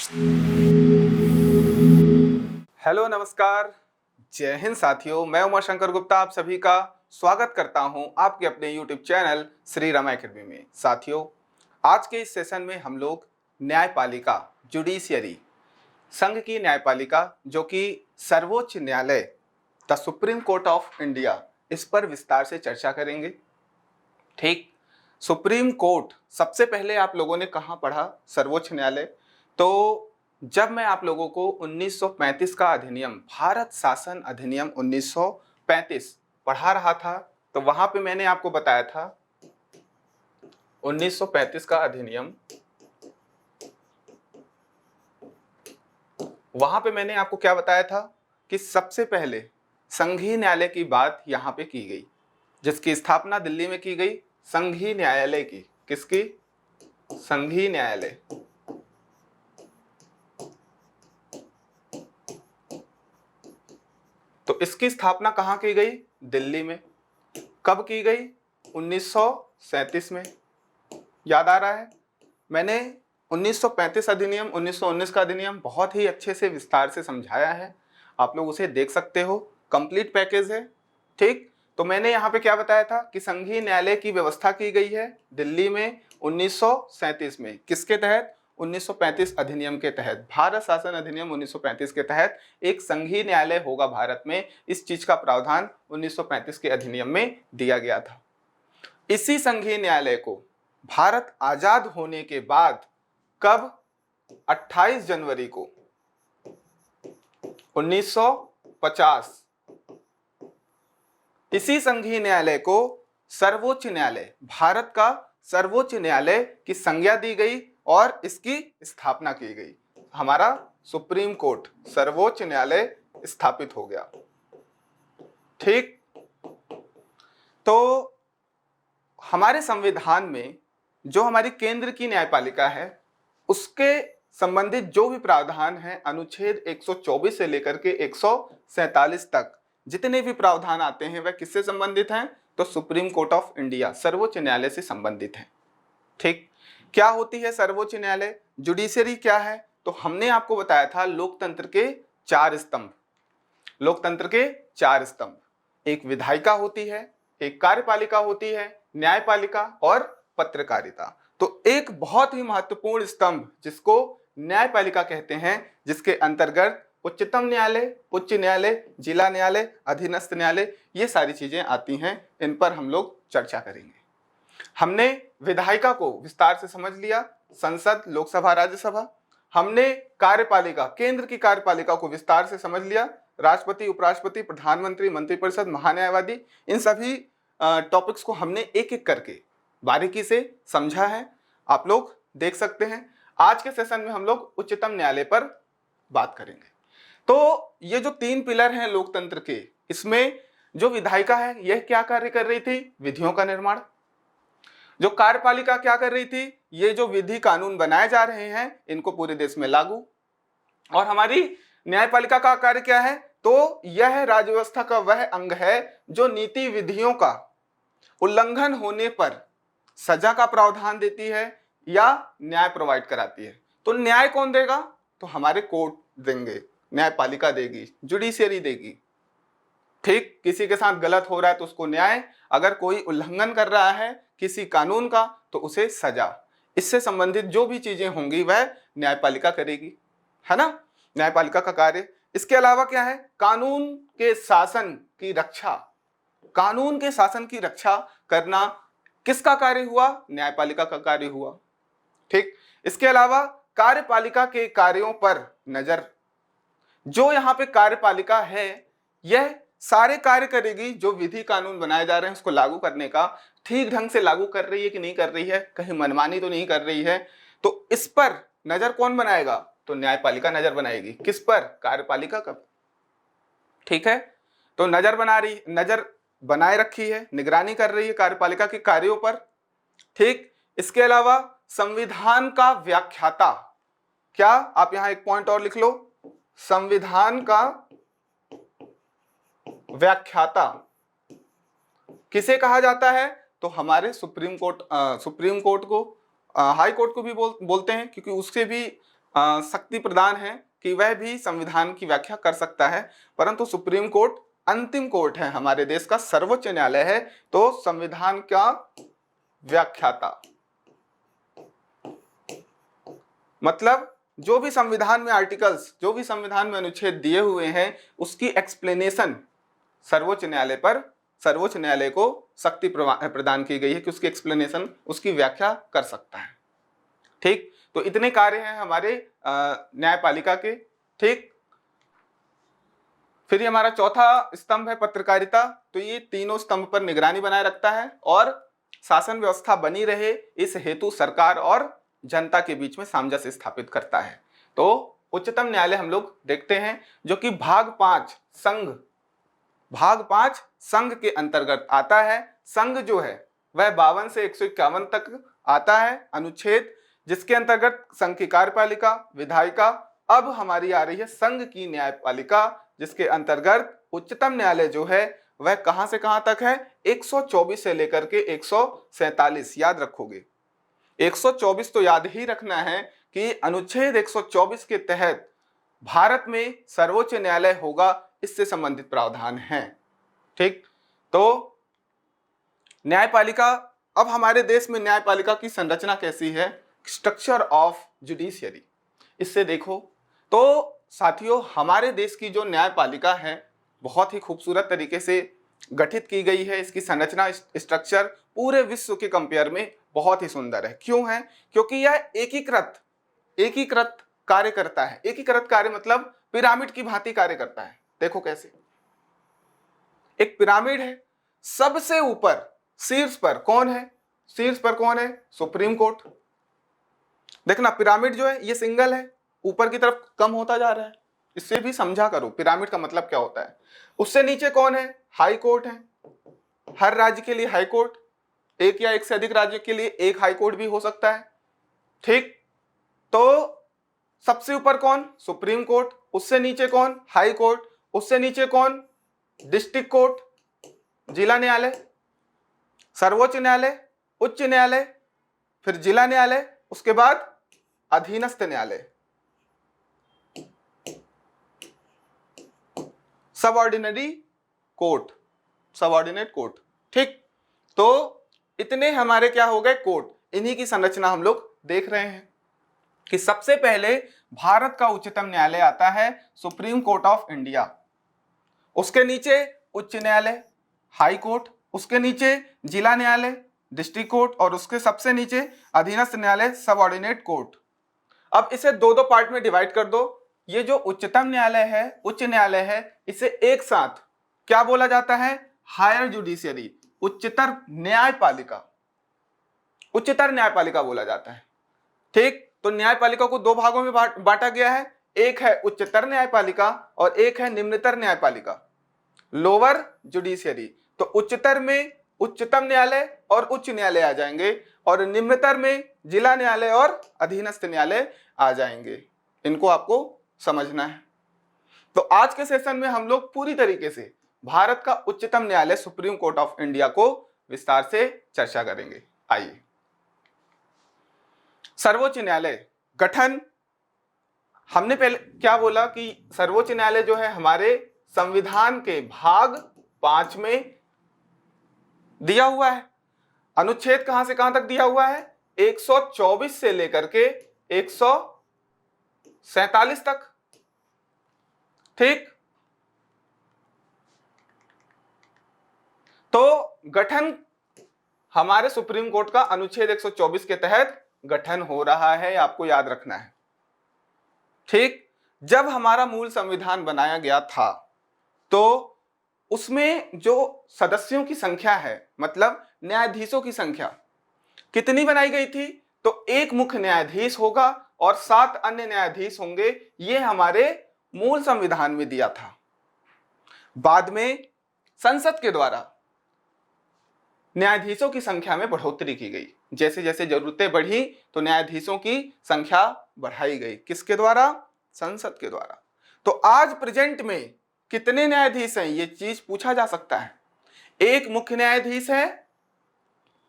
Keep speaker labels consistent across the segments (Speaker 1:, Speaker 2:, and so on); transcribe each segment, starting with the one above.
Speaker 1: Hello, नमस्कार, जय हिंद साथियों। मैं उमाशंकर गुप्ता आप सभी का स्वागत करता हूं आपके अपने YouTube channel Shri Ram academy में। साथियों, आज के इस सेशन में हम लोग न्यायपालिका, जुडिशियरी, संघ की न्यायपालिका जो कि सर्वोच्च न्यायालय, the supreme court of India, इस पर विस्तार से चर्चा करेंगे। ठीक, सुप्रीम कोर्ट सबसे पहले आप लोगों ने कहाँ पढ़ा? सर्वोच्च न्यायालय। तो जब मैं आप लोगों को 1935 का अधिनियम, भारत शासन अधिनियम 1935 पढ़ा रहा था, तो वहां पे मैंने आपको बताया था 1935 का अधिनियम, वहां पे मैंने आपको क्या बताया था कि सबसे पहले संघीय न्यायालय की बात यहां पे की गई, जिसकी स्थापना दिल्ली में की गई, संघीय न्यायालय की। किसकी? संघीय न्यायालय। तो इसकी स्थापना कहां की गई? दिल्ली में। कब की गई? 1937 में। याद आ रहा है? मैंने 1935 अधिनियम, 1919 का अधिनियम बहुत ही अच्छे से विस्तार से समझाया है, आप लोग उसे देख सकते हो, कंप्लीट पैकेज है। ठीक, तो मैंने यहाँ पे क्या बताया था कि संघीय न्यायालय की व्यवस्था की गई है दिल्ली में 1937 में। किसके तहत? 1935 अधिनियम के तहत। भारत शासन अधिनियम 1935 के तहत एक संघीय न्यायालय होगा भारत में, इस चीज का प्रावधान 1935 के अधिनियम में दिया गया था। इसी संघीय न्यायालय को भारत आजाद होने के बाद, कब? 28 जनवरी को 1950, इसी संघीय न्यायालय को सर्वोच्च न्यायालय, भारत का सर्वोच्च न्यायालय की संज्ञा दी गई और इसकी स्थापना की गई। हमारा सुप्रीम कोर्ट, सर्वोच्च न्यायालय स्थापित हो गया। ठीक, तो हमारे संविधान में जो हमारी केंद्र की न्यायपालिका है, उसके संबंधित जो भी प्रावधान है, अनुच्छेद 124 से लेकर के 147 तक जितने भी प्रावधान आते हैं वह किससे संबंधित हैं? तो सुप्रीम कोर्ट ऑफ इंडिया, सर्वोच्च न्यायालय से संबंधित हैं। ठीक, क्या होती है सर्वोच्च न्यायालय? जुडिशरी क्या है? तो हमने आपको बताया था लोकतंत्र के 4 स्तंभ। लोकतंत्र के 4 स्तंभ, एक विधायिका होती है, एक कार्यपालिका होती है, न्यायपालिका और पत्रकारिता। तो एक बहुत ही महत्वपूर्ण स्तंभ जिसको न्यायपालिका कहते हैं, जिसके अंतर्गत उच्चतम न्यायालय, उच्च न्यायालय, जिला न्यायालय, अधीनस्थ न्यायालय, ये सारी चीजें आती हैं। इन पर हम लोग चर्चा करेंगे। हमने विधायिका को विस्तार से समझ लिया, संसद, लोकसभा, राज्यसभा। हमने कार्यपालिका, केंद्र की कार्यपालिका को विस्तार से समझ लिया, राष्ट्रपति, उपराष्ट्रपति, प्रधानमंत्री, मंत्रिपरिषद, महान्यायवादी। इन सभी टॉपिक्स को हमने एक एक करके बारीकी से समझा है, आप लोग देख सकते हैं। आज के सेशन में हम लोग उच्चतम न्यायालय पर बात करेंगे। तो ये जो 3 पिलर हैं लोकतंत्र के, इसमें जो विधायिका है यह क्या कार्य कर रही थी? विधियों का निर्माण। जो कार्यपालिका क्या कर रही थी? ये जो विधि कानून बनाए जा रहे हैं इनको पूरे देश में लागू। और हमारी न्यायपालिका का कार्य क्या है? तो यह राज्य व्यवस्था का वह अंग है जो नीति विधियों का उल्लंघन होने पर सजा का प्रावधान देती है या न्याय प्रोवाइड कराती है। तो न्याय कौन देगा? तो हमारे कोर्ट देंगे, न्यायपालिका देगी, जुडिशियरी देगी। ठीक, किसी के साथ गलत हो रहा है तो उसको न्याय, अगर कोई उल्लंघन कर रहा है किसी कानून का तो उसे सजा। इससे संबंधित जो भी चीजें होंगी वह न्यायपालिका करेगी, है ना, न्यायपालिका का कार्य। इसके अलावा क्या है? कानून के शासन की रक्षा। कानून के शासन की रक्षा करना किसका कार्य हुआ? न्यायपालिका का कार्य हुआ। ठीक, इसके अलावा कार्यपालिका के कार्यों पर नजर। जो यहाँ पे कार्यपालिका है यह सारे कार्य करेगी जो विधि कानून बनाए जा रहे हैं उसको लागू करने का, ठीक ढंग से लागू कर रही है कि नहीं कर रही है, कहीं मनमानी तो नहीं कर रही है। तो इस पर नजर कौन बनाएगा? तो न्यायपालिका नजर बनाएगी। किस पर? कार्यपालिका का। ठीक है, तो नजर बनाए रखी है, निगरानी कर रही है कार्यपालिका के कार्यों पर। ठीक, इसके अलावा संविधान का व्याख्याता। क्या? आप यहां एक पॉइंट और लिख लो, संविधान का व्याख्याता किसे कहा जाता है? तो हमारे सुप्रीम कोर्ट को, हाई कोर्ट को भी बोलते हैं, क्योंकि उससे भी शक्ति प्रदान है कि वह भी संविधान की व्याख्या कर सकता है, परंतु सुप्रीम कोर्ट अंतिम कोर्ट है, हमारे देश का सर्वोच्च न्यायालय है, तो संविधान का व्याख्याता। मतलब जो भी संविधान में आर्टिकल्स, जो भी संविधान में अनुच्छेद दिए हुए हैं, उसकी एक्सप्लेनेशन सर्वोच्च न्यायालय को शक्ति प्रदान की गई है कि उसकी एक्सप्लेनेशन, उसकी व्याख्या कर सकता है। ठीक, तो इतने कार्य हैं हमारे न्यायपालिका के। ठीक, फिर हमारा चौथा स्तंभ है पत्रकारिता। तो ये तीनों स्तंभ पर निगरानी बनाए रखता है और शासन व्यवस्था बनी रहे, इस हेतु सरकार और जनता के बीच में सामंजस्य स्थापित करता है। तो उच्चतम न्यायालय हम लोग देखते हैं, जो कि भाग 5 संघ के अंतर्गत आता है। संघ जो है वह 52 से 151 तक आता है अनुच्छेद, जिसके अंतर्गत संघ की कार्यपालिका, विधायिका। अब हमारी आ रही है संघ की न्यायपालिका, जिसके अंतर्गत उच्चतम न्यायालय जो है वह कहां से कहां तक है, 124 से लेकर के 147। याद रखोगे 124 तो याद ही रखना है कि अनुच्छेद 124 के तहत भारत में सर्वोच्च न्यायालय होगा, इससे संबंधित प्रावधान है। ठीक, तो न्यायपालिका, अब हमारे देश में न्यायपालिका की संरचना कैसी है, स्ट्रक्चर ऑफ जुडिशियरी, इससे देखो तो साथियों हमारे देश की जो न्यायपालिका है बहुत ही खूबसूरत तरीके से गठित की गई है। इसकी संरचना, स्ट्रक्चर पूरे विश्व के कंपेयर में बहुत ही सुंदर है। क्यों है? क्योंकि यह एकीकृत कार्य करता है। एकीकृत कार्य मतलब पिरामिड की भांति कार्य करता है। देखो कैसे, एक पिरामिड है, सबसे ऊपर शीर्ष पर कौन है? Supreme court. देखना पिरामिड जो है ये सिंगल है, ऊपर की तरफ कम होता जा रहा है, इससे भी समझा करो पिरामिड का मतलब क्या होता है। उससे नीचे कौन है? हाई कोर्ट है। हर राज्य के लिए हाई कोर्ट, एक या एक से अधिक राज्य के लिए एक हाई कोर्ट भी हो सकता है। ठीक, तो सबसे ऊपर कौन? Supreme court. उससे नीचे कौन? High court. उससे नीचे कौन? डिस्ट्रिक्ट कोर्ट, जिला न्यायालय, सर्वोच्च न्यायालय, उच्च न्यायालय, फिर जिला न्यायालय, उसके बाद अधीनस्थ न्यायालय, सबऑर्डिनेट कोर्ट। ठीक, तो इतने हमारे क्या हो गए? कोर्ट। इन्हीं की संरचना हम लोग देख रहे हैं कि सबसे पहले भारत का उच्चतम न्यायालय आता है सुप्रीम कोर्ट ऑफ इंडिया, उसके नीचे उच्च न्यायालय, हाई कोर्ट, उसके नीचे जिला न्यायालय, डिस्ट्रिक्ट कोर्ट, और उसके सबसे नीचे अधीनस्थ न्यायालय, सबऑर्डिनेट कोर्ट। अब इसे दो पार्ट में डिवाइड कर दो। ये जो उच्चतम न्यायालय है, उच्च न्यायालय है, इसे एक साथ क्या बोला जाता है? हायर जुडिशियरी, उच्चतर न्यायपालिका बोला जाता है। ठीक, तो न्यायपालिका को दो भागों में बांटा गया है, एक है उच्चतर न्यायपालिका और एक है निम्नतर न्यायपालिका, लोअर जुडिशियरी। तो उच्चतर में उच्चतम न्यायालय और उच्च न्यायालय आ जाएंगे, और निम्नतर में जिला न्यायालय और अधीनस्थ न्यायालय आ जाएंगे। इनको आपको समझना है। तो आज के सेशन में हम लोग पूरी तरीके से भारत का उच्चतम न्यायालय सुप्रीम कोर्ट ऑफ इंडिया को विस्तार से चर्चा करेंगे। आइए, सर्वोच्च न्यायालय गठन। हमने पहले क्या बोला कि सर्वोच्च न्यायालय जो है हमारे संविधान के भाग 5 में दिया हुआ है। अनुच्छेद कहां से कहां तक दिया हुआ है? 124 से लेकर के 147 तक। ठीक, तो गठन हमारे सुप्रीम कोर्ट का अनुच्छेद 124 के तहत गठन हो रहा है, आपको याद रखना है। ठीक, जब हमारा मूल संविधान बनाया गया था तो उसमें जो सदस्यों की संख्या है, मतलब न्यायाधीशों की संख्या कितनी बनाई गई थी? तो एक मुख्य न्यायाधीश होगा और 7 अन्य न्यायाधीश होंगे। ये हमारे मूल संविधान में दिया था। बाद में संसद के द्वारा न्यायाधीशों की संख्या में बढ़ोतरी की गई। जैसे जैसे जरूरतें बढ़ी तो न्यायाधीशों की संख्या बढ़ाई गई। किसके द्वारा? संसद के द्वारा। तो आज प्रेजेंट में कितने न्यायाधीश हैं, ये चीज पूछा जा सकता है। एक मुख्य न्यायाधीश है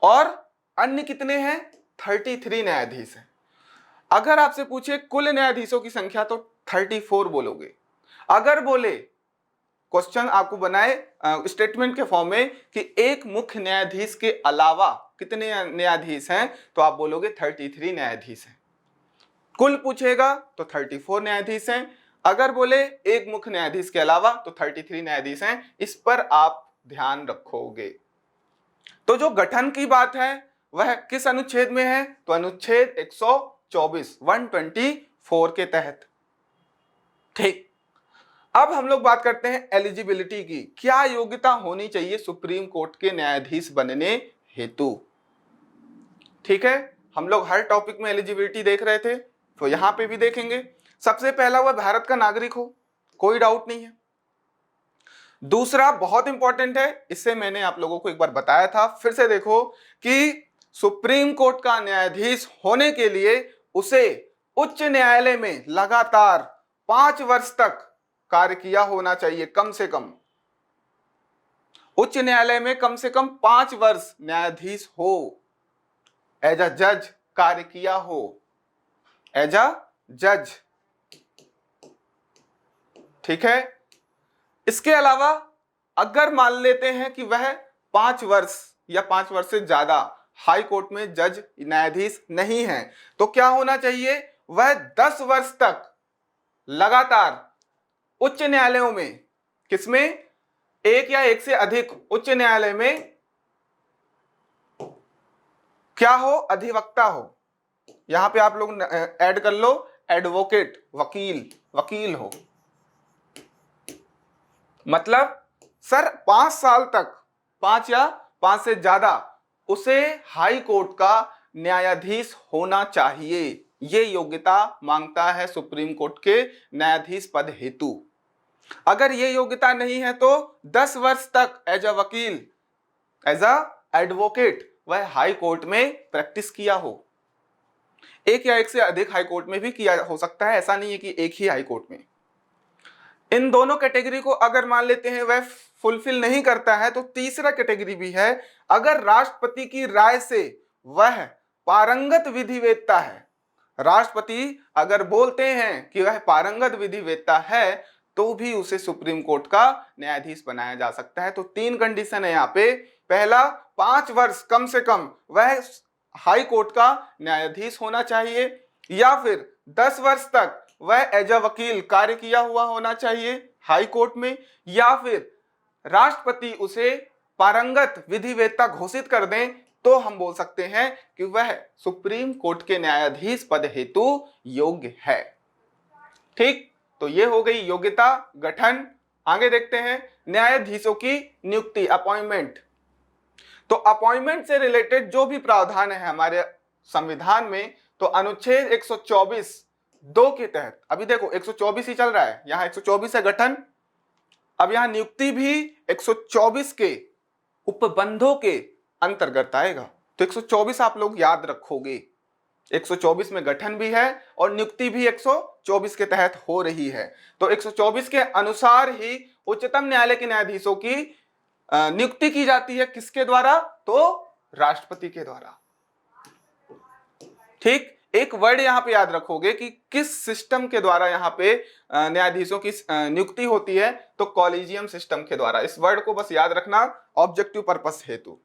Speaker 1: और अन्य कितने हैं? 33 न्यायाधीश हैं। अगर आपसे पूछे कुल न्यायाधीशों की संख्या तो 34 बोलोगे। अगर बोले क्वेश्चन आपको बनाए स्टेटमेंट के फॉर्म में कि एक मुख्य न्यायाधीश के अलावा कितने न्यायाधीश हैं, तो आप बोलोगे 33 न्यायाधीश हैं। कुल पूछेगा तो 34 न्यायाधीश हैं। अगर बोले एक मुख्य न्यायाधीश के अलावा तो 33 न्यायाधीश हैं। इस पर आप ध्यान रखोगे। तो जो गठन की बात है वह किस अनुच्छेद में है, तो अनुच्छेद 124 124 के तहत। ठीक, अब हम लोग बात करते हैं एलिजिबिलिटी की। क्या योग्यता होनी चाहिए सुप्रीम कोर्ट के न्यायाधीश बनने हेतु। ठीक है, हम लोग हर टॉपिक में एलिजिबिलिटी देख रहे थे, तो यहां पे भी देखेंगे। सबसे पहला वह भारत का नागरिक हो, कोई डाउट नहीं है। दूसरा बहुत इंपॉर्टेंट है, इससे मैंने आप लोगों को एक बार बताया था, फिर से देखो कि सुप्रीम कोर्ट का न्यायाधीश होने के लिए उसे उच्च न्यायालय में लगातार 5 वर्ष तक कार्य किया होना चाहिए, कम से कम। उच्च न्यायालय में कम से कम 5 वर्ष न्यायाधीश हो, एज अ जज कार्य किया हो, एज अ जज। ठीक है, इसके अलावा अगर मान लेते हैं कि वह 5 वर्ष या 5 वर्ष से ज्यादा हाई कोर्ट में जज न्यायाधीश नहीं है, तो क्या होना चाहिए, वह 10 वर्ष तक लगातार उच्च न्यायालयों में, किसमें, एक या एक से अधिक उच्च न्यायालय में क्या हो, अधिवक्ता हो। यहां पे आप लोग ऐड कर लो एडवोकेट, वकील, वकील हो। मतलब सर 5 साल तक, 5 या 5 से ज्यादा उसे हाई कोर्ट का न्यायाधीश होना चाहिए। ये योग्यता मांगता है सुप्रीम कोर्ट के न्यायाधीश पद हेतु। अगर ये योग्यता नहीं है तो 10 वर्ष तक एज अ वकील, एज अ एडवोकेट वह हाई कोर्ट में प्रैक्टिस किया हो। एक या एक से अधिक हाई कोर्ट में भी किया हो सकता है, ऐसा नहीं है कि एक ही हाई कोर्ट में। इन दोनों कैटेगरी को अगर मान लेते हैं वह फुलफिल नहीं करता है, तो तीसरा कैटेगरी भी है, अगर राष्ट्रपति की राय से वह पारंगत विधिवेत्ता है। राष्ट्रपति अगर बोलते हैं कि वह पारंगत विधिवेत्ता है, तो भी उसे सुप्रीम कोर्ट का न्यायाधीश बनाया जा सकता है। तो 3 कंडीशन है यहाँ पे। पहला, 5 वर्ष कम से कम वह हाई कोर्ट का न्यायाधीश होना चाहिए, या फिर 10 वर्ष तक वह एज अ वकील कार्य किया हुआ होना चाहिए हाई कोर्ट में, या फिर राष्ट्रपति उसे पारंगत विधिवेत्ता घोषित कर दें, तो हम बोल सकते हैं कि वह सुप्रीम कोर्ट के न्यायाधीश पद हेतु योग्य है। ठीक, तो ये हो गई योग्यता, गठन। आगे देखते हैं न्यायाधीशों की नियुक्ति, अपॉइंटमेंट। तो अपॉइंटमेंट से रिलेटेड जो भी प्रावधान है हमारे संविधान में, तो अनुच्छेद 124 2 के तहत, अभी देखो 124 ही चल रहा है, यहां 124 है गठन, अब यहां नियुक्ति भी 124 के उपबंधों के अंतर्गत आएगा। तो 124 आप लोग याद रखोगे, 124 में गठन भी है और नियुक्ति भी 124 के तहत हो रही है। तो 124 के अनुसार ही उच्चतम न्यायालय के न्यायाधीशों की नियुक्ति की जाती है। किसके द्वारा, तो राष्ट्रपति के द्वारा। ठीक, एक वर्ड यहां पे याद रखोगे कि किस सिस्टम के द्वारा यहां पे न्यायाधीशों की नियुक्ति होती है, तो कॉलेजियम सिस्टम के द्वारा। इस वर्ड को बस याद रखना ऑब्जेक्टिव पर्पस हेतु।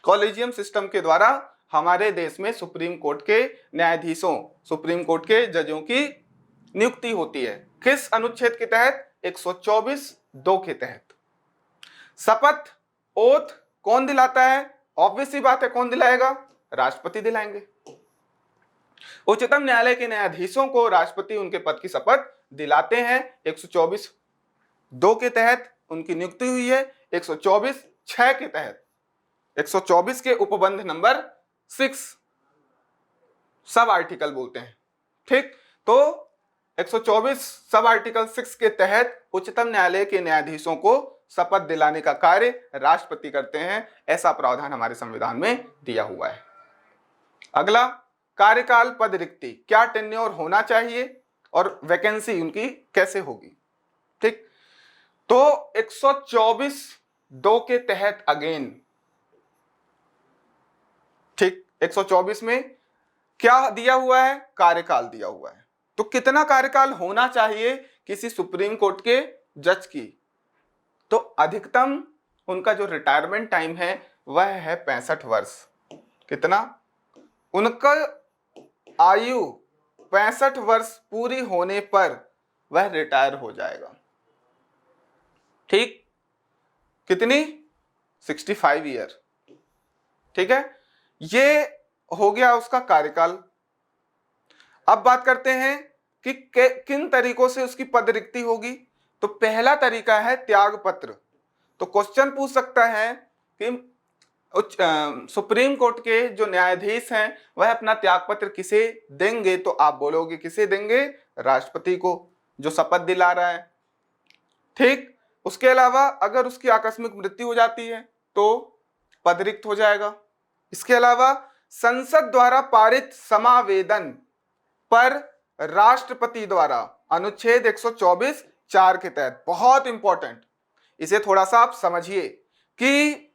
Speaker 1: कॉलेजियम सिस्टम के द्वारा हमारे देश में सुप्रीम कोर्ट के न्यायाधीशों, सुप्रीम कोर्ट के जजों की नियुक्ति होती है। किस अनुच्छेद के तहत, 124 2 के तहत। शपथ, ओथ कौन दिलाता है, ऑब्वियस सी बात है, कौन दिलाएगा, राष्ट्रपति दिलाएंगे। उच्चतम न्यायालय के न्यायाधीशों को राष्ट्रपति उनके पद की शपथ दिलाते हैं। 124 2 के तहत उनकी नियुक्ति हुई है। 124 6 के तहत, 124 के उपबंध नंबर 6 सब आर्टिकल बोलते हैं। ठीक, तो 124 सब आर्टिकल 6 के तहत उच्चतम न्यायालय के न्यायाधीशों को शपथ दिलाने का कार्य राष्ट्रपति करते हैं। ऐसा प्रावधान हमारे संविधान में दिया हुआ है। अगला, कार्यकाल पद रिक्ति, क्या टेन्योर होना चाहिए और वैकेंसी उनकी कैसे होगी। ठीक, तो 124 2 के तहत अगेन, ठीक, 124 में क्या दिया हुआ है? कार्यकाल दिया हुआ है। तो कितना कार्यकाल होना चाहिए किसी सुप्रीम कोर्ट के जज की? तो अधिकतम उनका जो रिटायरमेंट टाइम है वह है 65 वर्ष। कितना? उनका आयु 65 वर्ष पूरी होने पर वह रिटायर हो जाएगा। ठीक, कितनी? 65 ईयर। ठीक है, ये हो गया उसका कार्यकाल। अब बात करते हैं कि किन तरीकों से उसकी पद रिक्ति होगी। तो पहला तरीका है त्याग पत्र। तो क्वेश्चन पूछ सकता है कि सुप्रीम कोर्ट के जो न्यायाधीश हैं वह अपना त्याग पत्र किसे देंगे? तो आप बोलोगे किसे देंगे? राष्ट्रपति को, जो शपथ दिला रहा है। ठीक, उसके अलावा अगर उसकी आकस्मिक मृत्यु हो जाती है तो पद रिक्त हो जाएगा। इसके अलावा संसद द्वारा पारित समावेदन पर राष्ट्रपति द्वारा अनुच्छेद 124 4 के तहत, बहुत इंपॉर्टेंट, इसे थोड़ा सा आप समझिए कि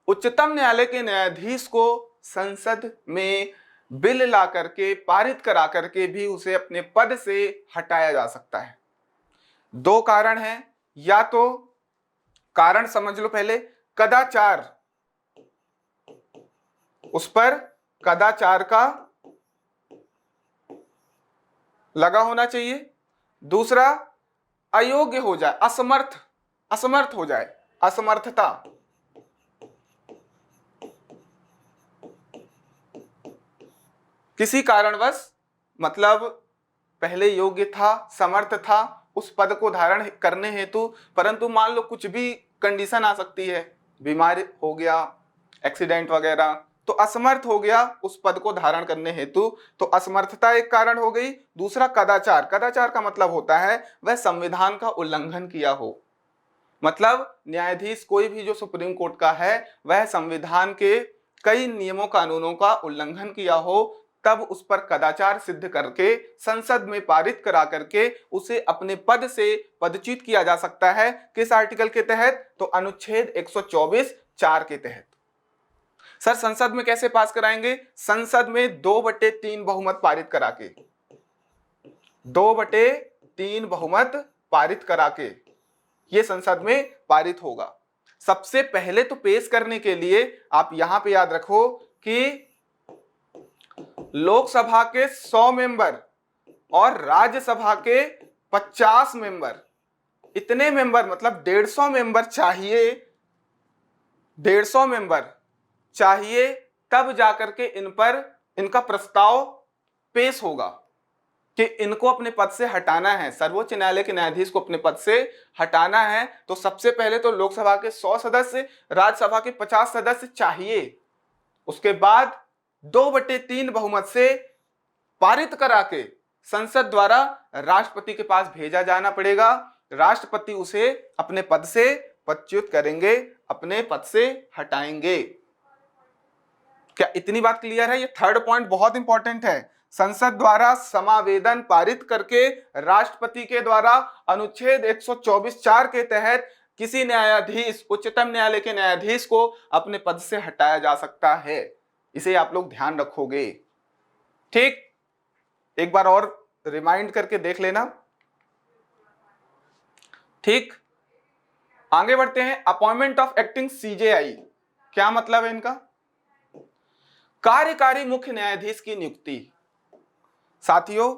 Speaker 1: उच्चतम न्यायालय के न्यायाधीश को संसद में बिल ला करके पारित करा करके भी उसे अपने पद से हटाया जा सकता है। दो कारण हैं, या तो कारण समझ लो पहले, कदाचार, उस पर कदाचार का लगा होना चाहिए। दूसरा, अयोग्य हो जाए, असमर्थ हो जाए, असमर्थता। किसी कारणवश, मतलब पहले योग्य था, समर्थ था उस पद को धारण करने हेतु, परंतु मान लो कुछ भी कंडीशन आ सकती है, बीमार हो गया, एक्सीडेंट वगैरह, तो असमर्थ हो गया उस पद को धारण करने हेतु, तो असमर्थता एक कारण हो गई। दूसरा, कदाचार। कदाचार का मतलब होता है वह संविधान का उल्लंघन किया हो, मतलब न्यायाधीश कोई भी जो सुप्रीम कोर्ट का है वह संविधान के कई नियमों कानूनों का उल्लंघन किया हो, तब उस पर कदाचार सिद्ध करके संसद में पारित करा करके उसे अपने पद से पदच्युत किया जा सकता है। किस आर्टिकल के तहत? तो अनुच्छेद 124 4 के तहत। सर संसद में कैसे पास कराएंगे? संसद में 2/3 बहुमत पारित करा के, 2/3 बहुमत पारित करा के ये संसद में पारित होगा। सबसे पहले तो पेश करने के लिए आप यहां पे याद रखो कि लोकसभा के 100 मेंबर और राज्यसभा के 50 मेंबर, इतने मेंबर, मतलब 150 मेंबर चाहिए, 150 मेंबर चाहिए, तब जाकर के इन पर इनका प्रस्ताव पेश होगा कि इनको अपने पद से हटाना है, सर्वोच्च न्यायालय के न्यायाधीश को अपने पद से हटाना है। तो सबसे पहले तो लोकसभा के 100 सदस्य, राज्यसभा के 50 सदस्य चाहिए। उसके बाद 2/3 बहुमत से पारित करा के संसद द्वारा राष्ट्रपति के पास भेजा जाना पड़ेगा। राष्ट्रपति उसे अपने पद से पदच्युत करेंगे, अपने पद से हटाएंगे। क्या इतनी बात क्लियर है? ये थर्ड पॉइंट बहुत इंपॉर्टेंट है। संसद द्वारा समावेदन पारित करके राष्ट्रपति के द्वारा अनुच्छेद 124 4 के तहत किसी न्यायाधीश, उच्चतम न्यायालय के न्यायाधीश को अपने पद से हटाया जा सकता है। इसे आप लोग ध्यान रखोगे। ठीक, एक बार और रिमाइंड करके देख लेना। ठीक, आगे बढ़ते हैं। अपॉइंटमेंट ऑफ एक्टिंग सीजेआई, क्या मतलब है इनका? कार्यकारी मुख्य न्यायाधीश की नियुक्ति। साथियों,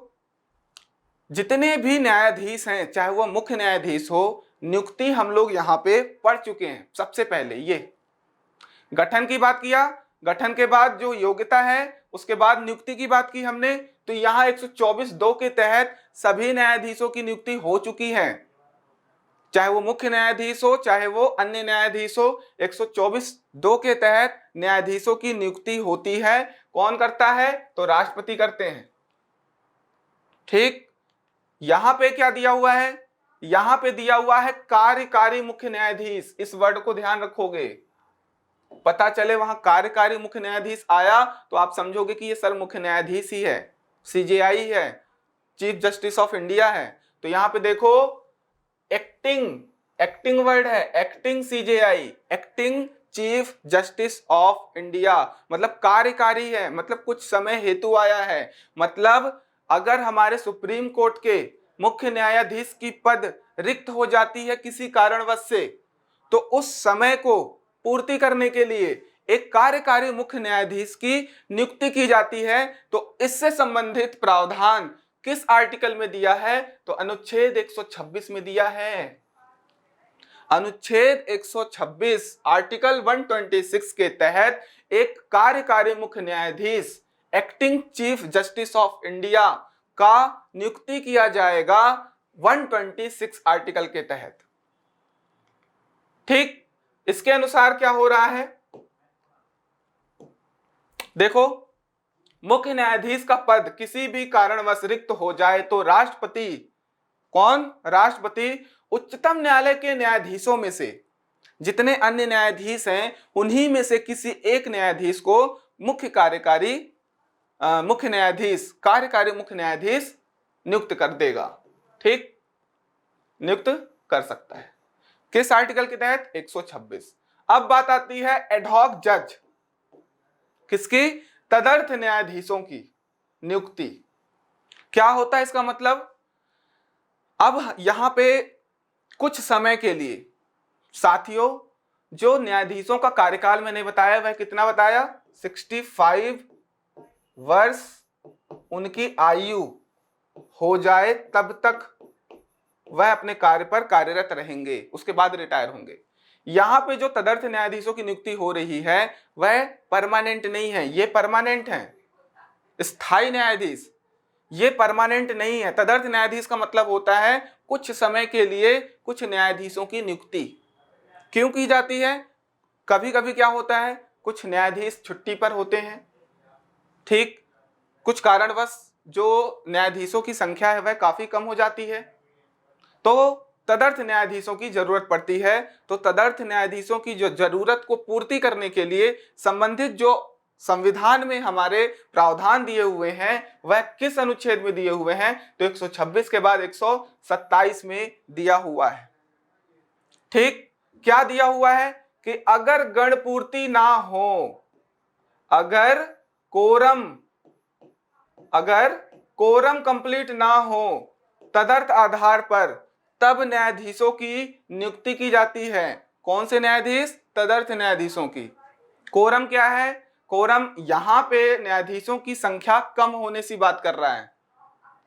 Speaker 1: जितने भी न्यायाधीश हैं, चाहे वह मुख्य न्यायाधीश हो, नियुक्ति हम लोग यहां पे पढ़ चुके हैं। सबसे पहले ये गठन की बात किया, गठन के बाद जो योग्यता है, उसके बाद नियुक्ति की बात की हमने। तो यहां 124(2) के तहत सभी न्यायाधीशों की नियुक्ति हो चुकी है, चाहे वो मुख्य न्यायाधीश हो, चाहे वो अन्य न्यायाधीश हो। 124(2) के तहत न्यायाधीशों की नियुक्ति होती है। कौन करता है? तो राष्ट्रपति करते हैं। ठीक, यहां पे क्या दिया हुआ है? यहां पे दिया हुआ है कार्यकारी मुख्य न्यायाधीश। इस वर्ड को ध्यान रखोगे, पता चले वहां कार्यकारी मुख्य न्यायाधीश आया तो आप समझोगे कि ये सर मुख्य न्यायाधीश ही है, सीजेआई है, चीफ जस्टिस ऑफ इंडिया है। तो यहां पे देखो एक्टिंग वर्ड है, acting CJI, acting chief justice of India, मतलब कार्यकारी है, मतलब कुछ समय हेतु आया है। मतलब अगर हमारे सुप्रीम कोर्ट के मुख्य न्यायाधीश की पद रिक्त हो जाती है किसी कारणवश से, तो उस समय को पूर्ति करने के लिए एक कार्यकारी मुख्य न्यायाधीश की नियुक्ति की जाती है। तो इससे संबंधित प्रावधान किस आर्टिकल में दिया है? तो अनुच्छेद 126 में दिया है। अनुच्छेद 126 आर्टिकल 126 के तहत एक कार्यकारी मुख्य न्यायाधीश, acting chief justice of India का नियुक्ति किया जाएगा 126 आर्टिकल के तहत। ठीक, इसके अनुसार क्या हो रहा है? देखो, मुख्य न्यायाधीश का पद किसी भी कारणवश रिक्त हो जाए तो राष्ट्रपति, कौन? राष्ट्रपति उच्चतम न्यायालय के न्यायाधीशों में से, जितने अन्य न्यायाधीश हैं उन्हीं में से किसी एक न्यायाधीश को कार्यकारी मुख्य न्यायाधीश नियुक्त कर देगा। ठीक, नियुक्त कर सकता है। किस आर्टिकल के तहत? 126। अब बात आती है एडहॉक जज, किसकी? तदर्थ न्यायाधीशों की नियुक्ति। क्या होता है इसका मतलब? अब यहां पे कुछ समय के लिए साथियों, जो न्यायाधीशों का कार्यकाल मैंने बताया वह कितना बताया? 65 वर्ष उनकी आयु हो जाए तब तक वह अपने कार्य पर कार्यरत रहेंगे, उसके बाद रिटायर होंगे। यहां पे जो तदर्थ न्यायाधीशों की नियुक्ति हो रही है वह परमानेंट नहीं है, ये परमानेंट है। स्थायी न्यायाधीश ये परमानेंट नहीं है। तदर्थ न्यायाधीश का मतलब होता है कुछ समय के लिए कुछ न्यायाधीशों की नियुक्ति क्यों की जाती है? कभी कभी क्या होता है, कुछ न्यायाधीश छुट्टी पर होते हैं, ठीक, कुछ कारणवश जो न्यायाधीशों की संख्या है वह काफी कम हो जाती है, तो तदर्थ न्यायाधीशों की जरूरत पड़ती है। तो तदर्थ न्यायाधीशों की जो जरूरत को पूर्ति करने के लिए संबंधित जो संविधान में हमारे प्रावधान दिए हुए हैं वह किस अनुच्छेद में दिए हुए हैं? तो 126 के बाद 127 में दिया हुआ है। ठीक, क्या दिया हुआ है कि अगर गणपूर्ति ना हो, अगर कोरम कंप्लीट ना हो तदर्थ आधार पर, तब न्यायाधीशों की नियुक्ति की जाती है। कौन से न्यायाधीश? तदर्थ न्यायाधीशों की। कोरम क्या है? कोरम यहां पे न्यायाधीशों की संख्या कम होने से बात कर रहा है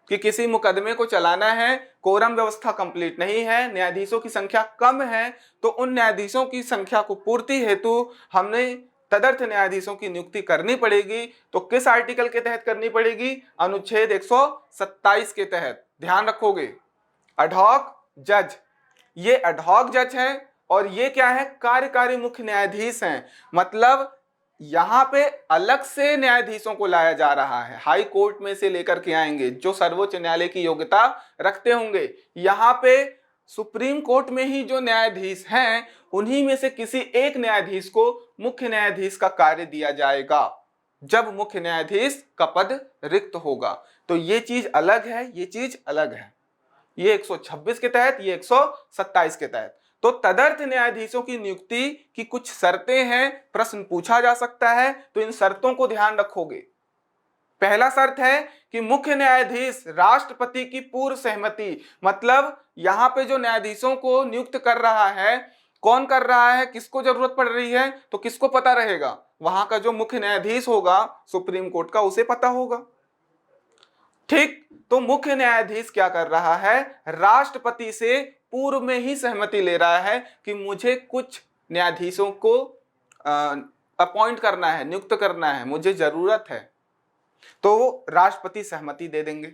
Speaker 1: कि किसी मुकदमे को चलाना है, कोरम व्यवस्था कंप्लीट नहीं है, न्यायाधीशों की संख्या कम है, तो उन न्यायाधीशों की संख्या को पूर्ति हेतु हमने तदर्थ न्यायाधीशों की नियुक्ति करनी पड़ेगी। तो किस आर्टिकल के तहत करनी पड़ेगी? अनुच्छेद 127 के तहत। ध्यान रखोगे, एडहॉक जज, ये एडहॉक जज है और ये क्या है? कार्यकारी मुख्य न्यायाधीश हैं। मतलब यहां पे अलग से न्यायाधीशों को लाया जा रहा है, हाई कोर्ट में से लेकर के आएंगे जो सर्वोच्च न्यायालय की योग्यता रखते होंगे। यहां पे सुप्रीम कोर्ट में ही जो न्यायाधीश हैं उन्हीं में से किसी एक न्यायाधीश को मुख्य न्यायाधीश का कार्य दिया जाएगा जब मुख्य न्यायाधीश का पद रिक्त होगा। तो ये चीज अलग है, ये चीज अलग है, ये 126 के तहत, ये 127 के तहत। तो तदर्थ न्यायाधीशों की नियुक्ति की कुछ शर्तें हैं, प्रश्न पूछा जा सकता है, तो इन शर्तों को ध्यान रखोगे। पहला शर्त है कि मुख्य न्यायाधीश राष्ट्रपति की पूर्व सहमति, मतलब यहां पे जो न्यायाधीशों को नियुक्त कर रहा है, कौन कर रहा है, किसको जरूरत पड़ रही है, तो किसको पता रहेगा? वहां का जो मुख्य न्यायाधीश होगा सुप्रीम कोर्ट का, उसे पता होगा। ठीक, तो मुख्य न्यायाधीश क्या कर रहा है? राष्ट्रपति से पूर्व में ही सहमति ले रहा है कि मुझे कुछ न्यायाधीशों को अपॉइंट करना है, नियुक्त करना है, मुझे जरूरत है, तो राष्ट्रपति सहमति दे देंगे।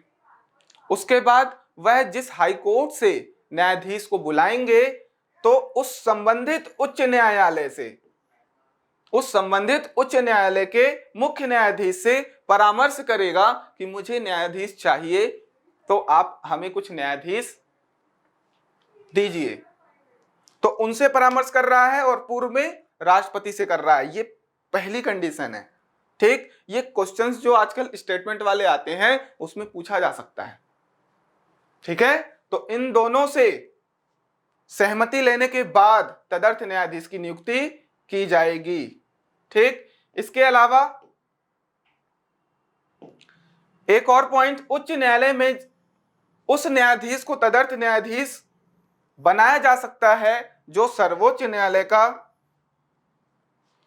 Speaker 1: उसके बाद वह जिस हाई कोर्ट से न्यायाधीश को बुलाएंगे तो उस संबंधित उच्च न्यायालय के मुख्य न्यायाधीश से परामर्श करेगा कि मुझे न्यायाधीश चाहिए, तो आप हमें कुछ न्यायाधीश दीजिए। तो उनसे परामर्श कर रहा है और पूर्व में राष्ट्रपति से कर रहा है, ये पहली कंडीशन है। ठीक, ये क्वेश्चंस जो आजकल स्टेटमेंट वाले आते हैं उसमें पूछा जा सकता है। ठीक है, तो इन दोनों से सहमति लेने के बाद तदर्थ न्यायाधीश की नियुक्ति की जाएगी। ठीक, इसके अलावा एक और पॉइंट, उच्च न्यायालय में उस न्यायाधीश को तदर्थ न्यायाधीश बनाया जा सकता है जो सर्वोच्च न्यायालय का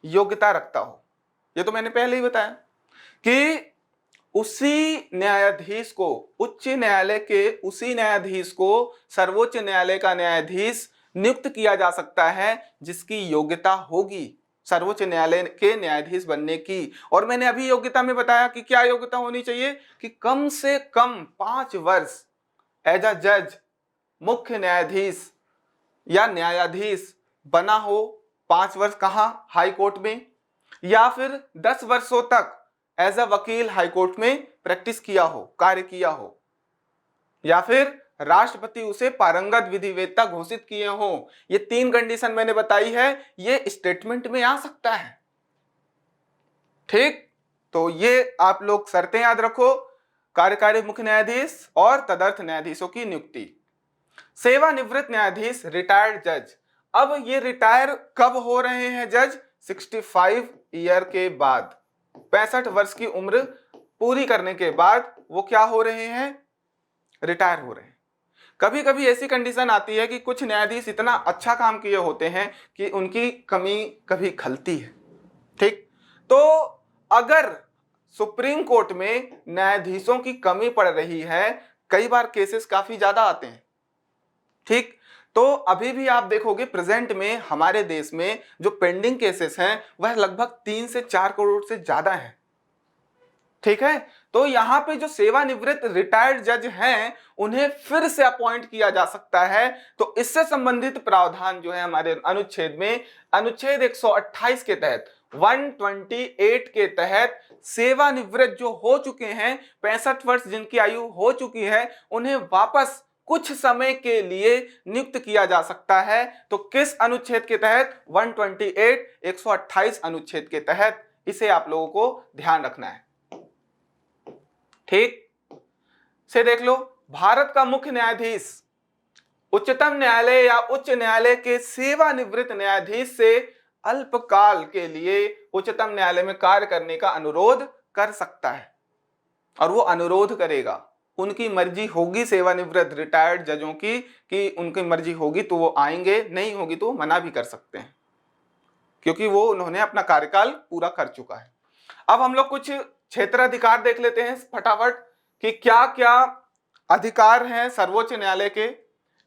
Speaker 1: योग्यता रखता हो। ये तो मैंने पहले ही बताया कि उसी न्यायाधीश को, उच्च न्यायालय के उसी न्यायाधीश को सर्वोच्च न्यायालय का न्यायाधीश नियुक्त किया जा सकता है जिसकी योग्यता होगी सर्वोच्च न्यायालय के न्यायाधीश बनने की। और मैंने अभी योग्यता में बताया कि क्या योग्यता होनी चाहिए कि कम से कम 5 वर्ष एज अ जज, मुख्य न्यायाधीश या न्यायाधीश बना हो। 5 वर्ष कहां? हाई कोर्ट में, या फिर 10 वर्षों तक एज अ वकील हाई कोर्ट में प्रैक्टिस किया हो, कार्य किया हो, या फिर राष्ट्रपति उसे पारंगत विधिवेत्ता घोषित किए हो। ये 3 कंडीशन मैंने बताई है, ये स्टेटमेंट में आ सकता है। ठीक, तो ये आप लोग शर्तें याद रखो, कार्यकारी मुख्य न्यायाधीश और तदर्थ न्यायाधीशों की नियुक्ति। सेवानिवृत्त न्यायाधीश, रिटायर्ड जज। अब ये रिटायर कब हो रहे हैं जज? 65 ईयर के बाद, 65 वर्ष की उम्र पूरी करने के बाद वो क्या हो रहे हैं? रिटायर हो रहे हैं। कभी कभी ऐसी कंडीशन आती है कि कुछ न्यायाधीश इतना अच्छा काम किए होते हैं कि उनकी कमी कभी खलती है। ठीक, तो अगर सुप्रीम कोर्ट में न्यायाधीशों की कमी पड़ रही है, कई बार केसेस काफी ज्यादा आते हैं। ठीक, तो अभी भी आप देखोगे प्रेजेंट में हमारे देश में जो पेंडिंग केसेस हैं वह लगभग 3 से 4 करोड़ से ज्यादा हैं। ठीक है, तो यहां पे जो सेवानिवृत्त रिटायर्ड जज हैं उन्हें फिर से अपॉइंट किया जा सकता है। तो इससे संबंधित प्रावधान जो है हमारे अनुच्छेद में, अनुच्छेद 128 के तहत, 128 के तहत सेवानिवृत्त जो हो चुके हैं, 65 वर्ष जिनकी आयु हो चुकी है, उन्हें वापस कुछ समय के लिए नियुक्त किया जा सकता है। तो किस अनुच्छेद के तहत? 128, 128 अनुच्छेद के तहत। इसे आप लोगों को ध्यान रखना है। ठीक से देख लो, भारत का मुख्य न्यायाधीश उच्चतम न्यायालय या उच्च न्यायालय के सेवानिवृत्त न्यायाधीश से अल्पकाल के लिए उच्चतम न्यायालय में कार्य करने का अनुरोध कर सकता है, और वो अनुरोध करेगा। उनकी मर्जी होगी सेवानिवृत्त रिटायर्ड जजों की कि उनकी मर्जी होगी तो वो आएंगे, नहीं होगी तो मना भी कर सकते हैं, क्योंकि वो उन्होंने अपना कार्यकाल पूरा कर चुका है। अब हम लोग कुछ क्षेत्राधिकार देख लेते हैं फटाफट कि क्या क्या अधिकार हैं सर्वोच्च न्यायालय के,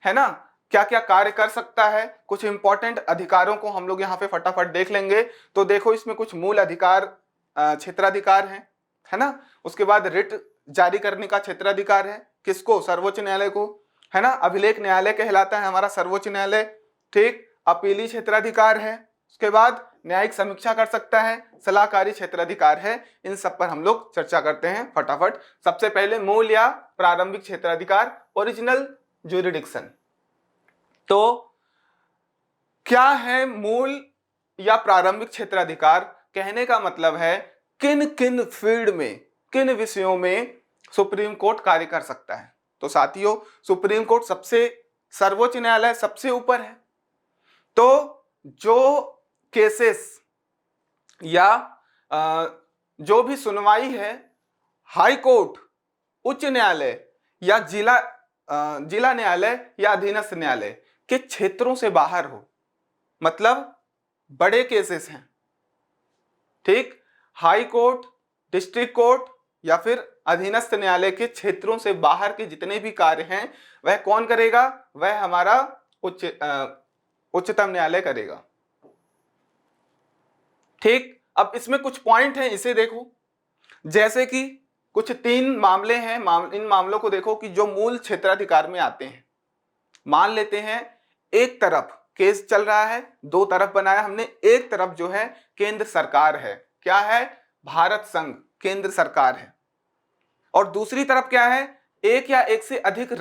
Speaker 1: है ना, क्या क्या कार्य कर सकता है। कुछ इंपॉर्टेंट अधिकारों को हम लोग यहाँ पे फटाफट देख लेंगे। तो देखो, इसमें कुछ मूल अधिकार क्षेत्राधिकार हैं, है ना। उसके बाद रिट जारी करने का क्षेत्राधिकार है, किसको? सर्वोच्च न्यायालय को, है ना। अभिलेख न्यायालय कहलाता है हमारा सर्वोच्च न्यायालय। ठीक, अपीली क्षेत्राधिकार है। उसके बाद न्यायिक समीक्षा कर सकता है, सलाहकारी क्षेत्राधिकार है। इन सब पर हम लोग चर्चा करते हैं फटाफट। सबसे पहले मूल या प्रारंभिक क्षेत्राधिकार, ओरिजिनल ज्यूरिडिक्शन। तो क्या है मूल या प्रारंभिक क्षेत्राधिकार? कहने का मतलब है किन किन फील्ड में, किन विषयों में सुप्रीम कोर्ट कार्य कर सकता है। तो साथियों, सुप्रीम कोर्ट सबसे, सर्वोच्च न्यायालय सबसे ऊपर है। तो जो केसेस या जो भी सुनवाई है हाई कोर्ट, उच्च न्यायालय या जिला न्यायालय या अधीनस्थ न्यायालय के क्षेत्रों से बाहर हो, मतलब बड़े केसेस हैं। ठीक, हाई कोर्ट, डिस्ट्रिक्ट कोर्ट या फिर अधीनस्थ न्यायालय के क्षेत्रों से बाहर के जितने भी कार्य हैं वह कौन करेगा? वह हमारा उच्चतम न्यायालय करेगा। ठीक, अब इसमें कुछ पॉइंट हैं, इसे देखो। जैसे कि कुछ 3 मामले हैं, इन मामलों को देखो कि जो मूल क्षेत्राधिकार में आते हैं। मान लेते हैं एक तरफ केस चल रहा है, 2 तरफ बनाया हमने। एक तरफ जो है केंद्र सरकार है, क्या है? भारत संघ, केंद्र सरकार है। और दूसरी तरफ क्या है? एक या एक से अधिक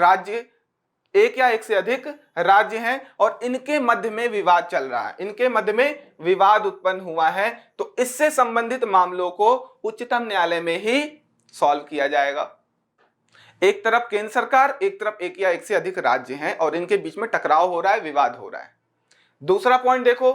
Speaker 1: राज्य हैं और इनके मध्य में विवाद चल रहा है, इनके मध्य में विवाद उत्पन्न हुआ है। तो इससे संबंधित मामलों को उच्चतम न्यायालय में ही सॉल्व किया जाएगा। एक तरफ केंद्र सरकार, एक तरफ एक या एक से अधिक राज्य हैं और इनके बीच में टकराव हो रहा है, विवाद हो रहा है। दूसरा पॉइंट देखो,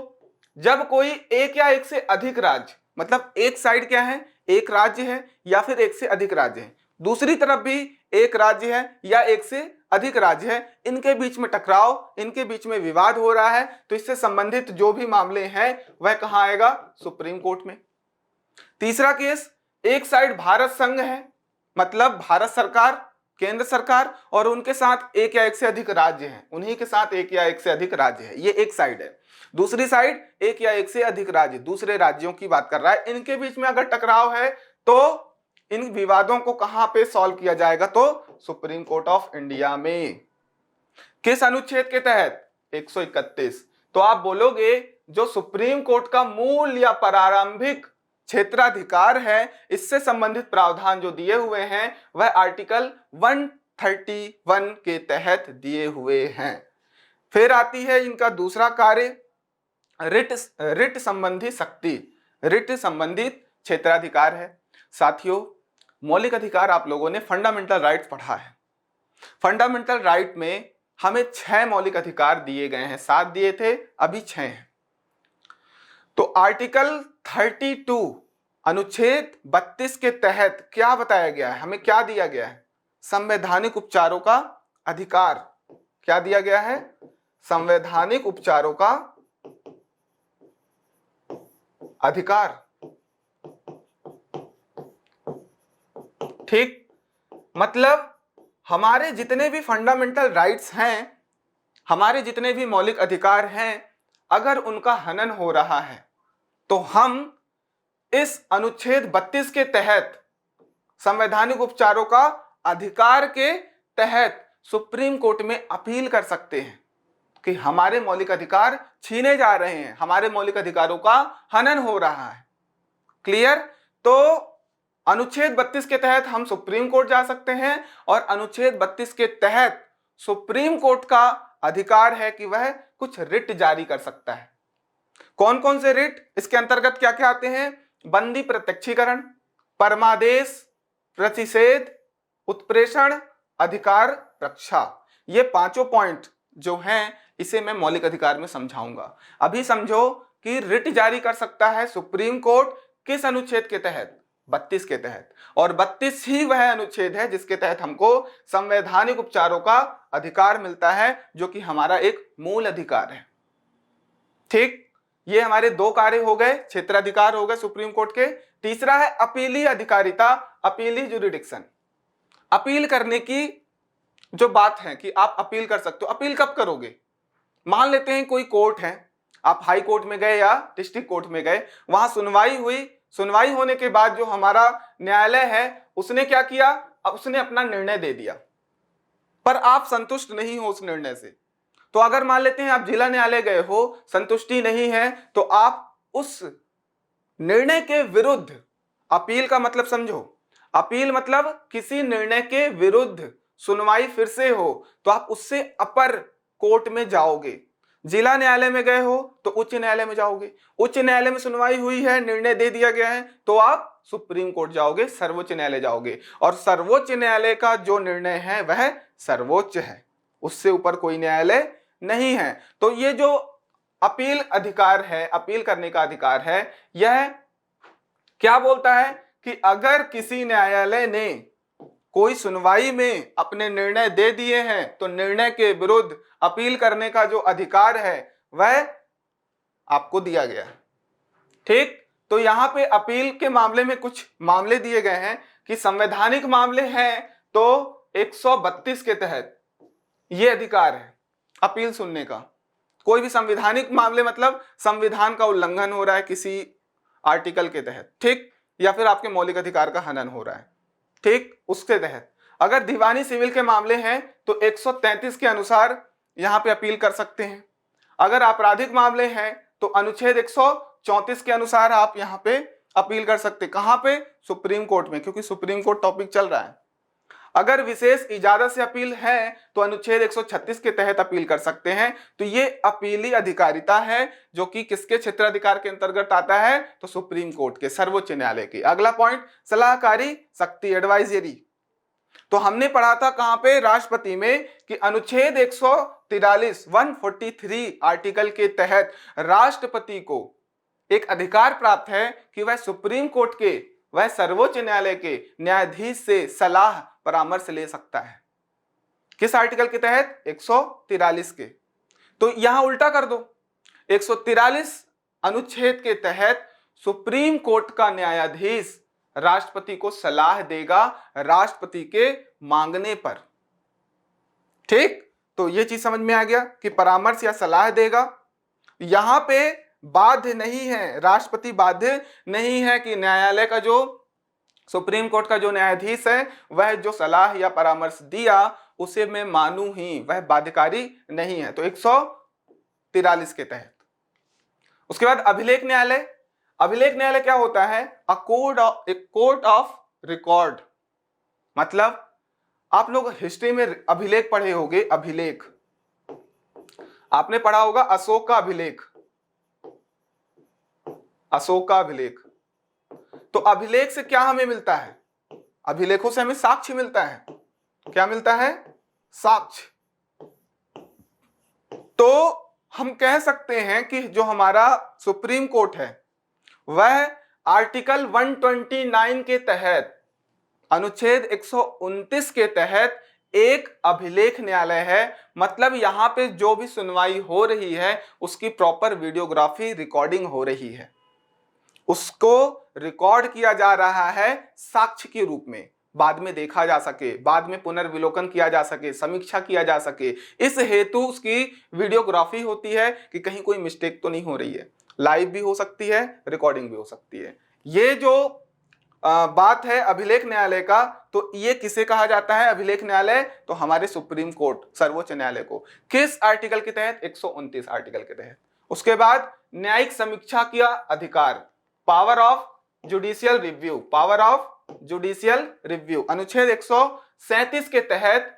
Speaker 1: जब कोई एक या एक से अधिक राज्य, मतलब एक साइड क्या है, एक राज्य है या फिर एक से अधिक राज्य है, दूसरी तरफ भी एक राज्य है या एक से अधिक राज्य है, इनके बीच में टकराव, इनके बीच में विवाद हो रहा है, तो इससे संबंधित जो भी मामले हैं वह कहां आएगा, सुप्रीम कोर्ट में। तीसरा केस, एक साइड भारत संघ है, मतलब भारत सरकार, केंद्र सरकार, और उनके साथ एक या एक से अधिक राज्य हैं, उन्हीं के साथ एक या एक से अधिक राज्य है, ये एक साइड है। दूसरी साइड एक या एक से अधिक राज्य, दूसरे राज्यों की बात कर रहा है, इनके बीच में अगर टकराव है तो इन विवादों को कहां पे सॉल्व किया जाएगा, तो सुप्रीम कोर्ट ऑफ इंडिया में। किस अनुच्छेद के तहत, 131। तो आप बोलोगे जो सुप्रीम कोर्ट का मूल या प्रारंभिक क्षेत्राधिकार है, इससे संबंधित प्रावधान जो दिए हुए हैं वह आर्टिकल 131 के तहत दिए हुए हैं। फिर आती है इनका दूसरा कार्य, रिट संबंधी शक्ति, रिट संबंधित क्षेत्राधिकार है। साथियों, मौलिक अधिकार आप लोगों ने फंडामेंटल राइट्स पढ़ा है। फंडामेंटल राइट में हमें 6 मौलिक अधिकार दिए गए हैं, 7 दिए थे, अभी 6 हैं। तो आर्टिकल 32 अनुच्छेद 32 के तहत क्या बताया गया है, हमें क्या दिया गया है, संवैधानिक उपचारों का अधिकार। क्या दिया गया है, संवैधानिक उपचारों का अधिकार। ठीक, मतलब हमारे जितने भी फंडामेंटल राइट्स हैं, हमारे जितने भी मौलिक अधिकार हैं, अगर उनका हनन हो रहा है तो हम इस अनुच्छेद 32 के तहत संवैधानिक उपचारों का अधिकार के तहत सुप्रीम कोर्ट में अपील कर सकते हैं कि हमारे मौलिक अधिकार छीने जा रहे हैं, हमारे मौलिक अधिकारों का हनन हो रहा है। क्लियर? तो अनुच्छेद 32 के तहत हम सुप्रीम कोर्ट जा सकते हैं और अनुच्छेद 32 के तहत सुप्रीम कोर्ट का अधिकार है कि वह कुछ रिट जारी कर सकता है। कौन कौन से रिट, इसके अंतर्गत क्या क्या आते हैं, बंदी प्रत्यक्षीकरण, परमादेश, प्रतिषेध, उत्प्रेषण, अधिकार रक्षा। ये पांचों पॉइंट जो हैं इसे मैं मौलिक अधिकार में समझाऊंगा। अभी समझो कि रिट जारी कर सकता है सुप्रीम कोर्ट किस अनुच्छेद के तहत, 32 के तहत, और 32 ही वह अनुच्छेद है जिसके तहत हमको संवैधानिक उपचारों का अधिकार मिलता है, जो कि हमारा एक मूल अधिकार है। ठीक, ये हमारे 2 कार्य हो गए, क्षेत्राधिकार हो गए सुप्रीम कोर्ट के। तीसरा है अपीली अधिकारिता, अपीली जुरिडिक्शन। अपील करने की जो बात है कि आप अपील कर सकते हो, अपील कब करोगे, मान लेते हैं कोई कोर्ट है, आप हाई कोर्ट में गए या डिस्ट्रिक्ट कोर्ट में गए, वहां सुनवाई हुई, सुनवाई होने के बाद जो हमारा न्यायालय है उसने क्या किया, अब उसने अपना निर्णय दे दिया, पर आप संतुष्ट नहीं हो उस निर्णय से। तो अगर मान लेते हैं आप जिला न्यायालय गए हो, संतुष्टि नहीं है, तो आप उस निर्णय के विरुद्ध, अपील का मतलब समझो, अपील मतलब किसी निर्णय के विरुद्ध सुनवाई फिर से हो तो आप उससे अपर कोर्ट में जाओगे। जिला न्यायालय में गए हो तो उच्च न्यायालय में जाओगे, उच्च न्यायालय में सुनवाई हुई है, निर्णय दे दिया गया है, तो आप सुप्रीम कोर्ट जाओगे, सर्वोच्च न्यायालय जाओगे, और सर्वोच्च न्यायालय का जो निर्णय है वह सर्वोच्च है, उससे ऊपर कोई न्यायालय नहीं है। तो ये जो अपील अधिकार है, अपील करने का अधिकार है, यह क्या बोलता है कि अगर किसी न्यायालय ने कोई सुनवाई में अपने निर्णय दे दिए हैं तो निर्णय के विरुद्ध अपील करने का जो अधिकार है वह आपको दिया गया। ठीक, तो यहां पे अपील के मामले में कुछ मामले दिए गए हैं कि संवैधानिक मामले हैं तो 132 के तहत यह अधिकार है अपील सुनने का। कोई भी संवैधानिक मामले मतलब संविधान का उल्लंघन हो रहा है किसी आर्टिकल के तहत, ठीक, या फिर आपके मौलिक अधिकार का हनन हो रहा है, ठीक, उसके तहत। अगर दीवानी सिविल के मामले हैं तो 133 के अनुसार यहां पे अपील कर सकते हैं। अगर आपराधिक मामले हैं तो अनुच्छेद 134 के अनुसार आप यहां पे अपील कर सकते हैं। कहां पे, सुप्रीम कोर्ट में, क्योंकि सुप्रीम कोर्ट टॉपिक चल रहा है। अगर विशेष इजाजत से अपील है तो अनुच्छेद 136 के तहत अपील कर सकते हैं। तो ये अपीली अधिकारिता है जो कि किसके क्षेत्राधिकार के अंतर्गत आता है, तो सुप्रीम कोर्ट के, सर्वोच्च न्यायालय की। अगला पॉइंट, सलाहकारी शक्ति, एडवाइजरी। तो हमने पढ़ा था कहां पे, राष्ट्रपति में, कि अनुच्छेद 143 आर्टिकल के तहत राष्ट्रपति को एक अधिकार प्राप्त है कि वह सुप्रीम कोर्ट के, वह सर्वोच्च न्यायालय के न्यायाधीश से सलाह परामर्श ले सकता है। किस आर्टिकल के तहत? 143 के। तो यहां उल्टा कर दो, 143 अनुच्छेद के तहत सुप्रीम कोर्ट का न्यायाधीश राष्ट्रपति को सलाह देगा राष्ट्रपति के मांगने पर। ठीक, तो यह चीज समझ में आ गया कि परामर्श या सलाह देगा। यहां पे बाध्य नहीं है, राष्ट्रपति बाध्य नहीं है कि न्यायालय का जो, सुप्रीम कोर्ट का जो न्यायाधीश है वह जो सलाह या परामर्श दिया उसे मैं मानूं ही, वह बाध्यकारी नहीं है। तो 143 के तहत। उसके बाद अभिलेख न्यायालय। अभिलेख न्यायालय क्या होता है? Court of record. मतलब आप लोग हिस्ट्री में अभिलेख पढ़े होंगे। अभिलेख आपने पढ़ा होगा, अशोक का अभिलेख, अशोक का अभिलेख। तो अभिलेख से क्या हमें मिलता है? अभिलेखों से हमें साक्ष्य मिलता है। क्या मिलता है? साक्ष्य। तो हम कह सकते हैं कि जो हमारा सुप्रीम कोर्ट है वह आर्टिकल 129 के तहत, अनुच्छेद 129 के तहत एक अभिलेख न्यायालय है। मतलब यहां पे जो भी सुनवाई हो रही है उसकी प्रॉपर वीडियोग्राफी, रिकॉर्डिंग हो रही है, उसको रिकॉर्ड किया जा रहा है साक्ष्य के रूप में, बाद में देखा जा सके, बाद में पुनर्विलोकन किया जा सके, समीक्षा किया जा सके। इस हेतु उसकी वीडियोग्राफी होती है कि कहीं कोई मिस्टेक तो नहीं हो रही है। लाइव भी हो सकती है, रिकॉर्डिंग भी हो सकती है। ये जो बात है अभिलेख न्यायालय का, तो ये किसे कहा जाता है अभिलेख न्यायालय? तो हमारे सुप्रीम कोर्ट, सर्वोच्च न्यायालय को। किस आर्टिकल के तहत? 129 आर्टिकल के तहत। उसके बाद न्यायिक समीक्षा का अधिकार, power of judicial review, power of judicial review, अनुच्छेद 137 के तहत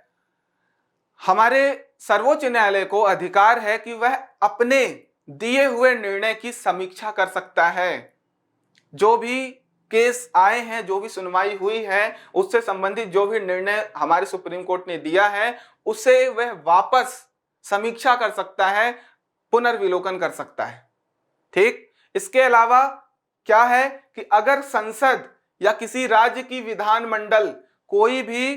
Speaker 1: हमारे सर्वोच्च न्यायालय को अधिकार है कि वह अपने दिए हुए निर्णय की समीक्षा कर सकता है। जो भी केस आए हैं, जो भी सुनवाई हुई है, उससे संबंधित जो भी निर्णय हमारे सुप्रीम कोर्ट ने दिया है उसे वह वापस समीक्षा कर सकता है, पुनर्विलोकन कर सकता है। ठीक, इसके अलावा क्या है कि अगर संसद या किसी राज्य की विधानमंडल कोई भी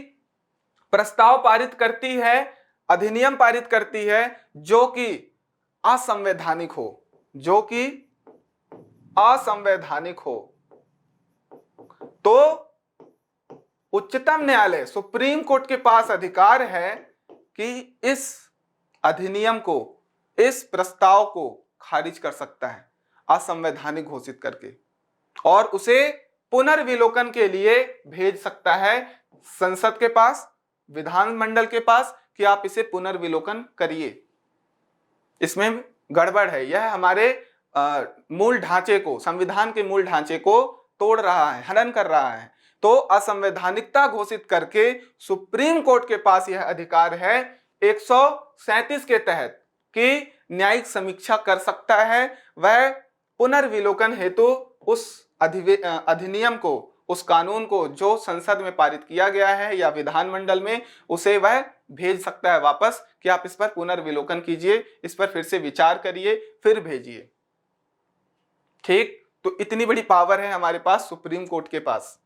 Speaker 1: प्रस्ताव पारित करती है, अधिनियम पारित करती है जो कि असंवैधानिक हो, जो कि असंवैधानिक हो, तो उच्चतम न्यायालय, सुप्रीम कोर्ट के पास अधिकार है कि इस अधिनियम को, इस प्रस्ताव को खारिज कर सकता है असंवैधानिक घोषित करके, और उसे पुनर्विलोकन के लिए भेज सकता है संसद के पास, विधानमंडल के पास, कि आप इसे पुनर्विलोकन करिए, इसमें गड़बड़ है, यह हमारे मूल ढांचे को, संविधान के मूल ढांचे को तोड़ रहा है, हनन कर रहा है। तो असंवैधानिकता घोषित करके सुप्रीम कोर्ट के पास यह अधिकार है 137 के तहत कि न्यायिक समीक्षा कर सकता है, वह पुनर्विलोकन हेतु उस अधिनियम को, उस कानून को जो संसद में पारित किया गया है या विधानमंडल में, उसे वह भेज सकता है वापस कि आप इस पर पुनर्विलोकन कीजिए, इस पर फिर से विचार करिए, फिर भेजिए। ठीक, तो इतनी बड़ी पावर है हमारे पास सुप्रीम कोर्ट के पास।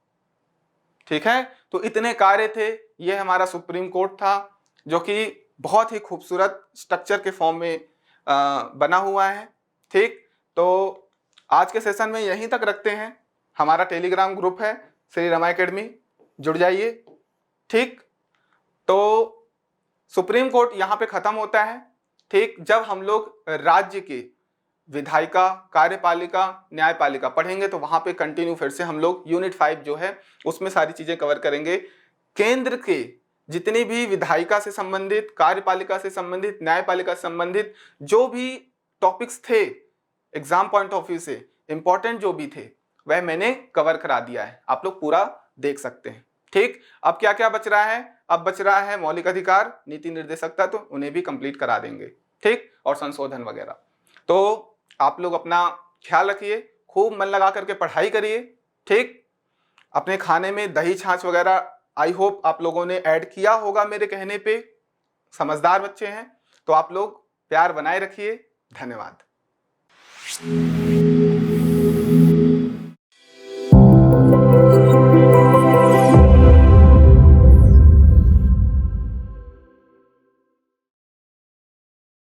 Speaker 1: ठीक है, तो इतने कार्य थे। यह हमारा सुप्रीम कोर्ट था जो कि बहुत ही खूबसूरत स्ट्रक्चर के फॉर्म में बना हुआ है। ठीक, तो आज के सेशन में यहीं तक रखते हैं। हमारा टेलीग्राम ग्रुप है श्री रमा एकेडमी, जुड़ जाइए। ठीक, तो सुप्रीम कोर्ट यहाँ पे खत्म होता है। ठीक, जब हम लोग राज्य की विधायिका, कार्यपालिका, न्यायपालिका पढ़ेंगे तो वहां पे कंटिन्यू फिर से हम लोग यूनिट 5 जो है उसमें सारी चीजें कवर करेंगे। केंद्र के जितनी भी विधायिका से संबंधित, कार्यपालिका से संबंधित, न्यायपालिका से संबंधित जो भी टॉपिक्स थे एग्जाम पॉइंट ऑफ व्यू से इंपॉर्टेंट जो भी थे वह मैंने कवर करा दिया है, आप लोग पूरा देख सकते हैं। ठीक, अब क्या क्या बच रहा है? अब बच रहा है मौलिक अधिकार, नीति निर्देशकता, तो उन्हें भी कंप्लीट करा देंगे। ठीक, और संशोधन वगैरह। तो आप लोग अपना ख्याल रखिए, खूब मन लगा करके पढ़ाई करिए। ठीक, अपने खाने में दही छाछ वगैरह आई होप आप लोगों ने ऐड किया होगा मेरे कहने पे, समझदार बच्चे हैं तो आप लोग प्यार बनाए रखिए। धन्यवाद।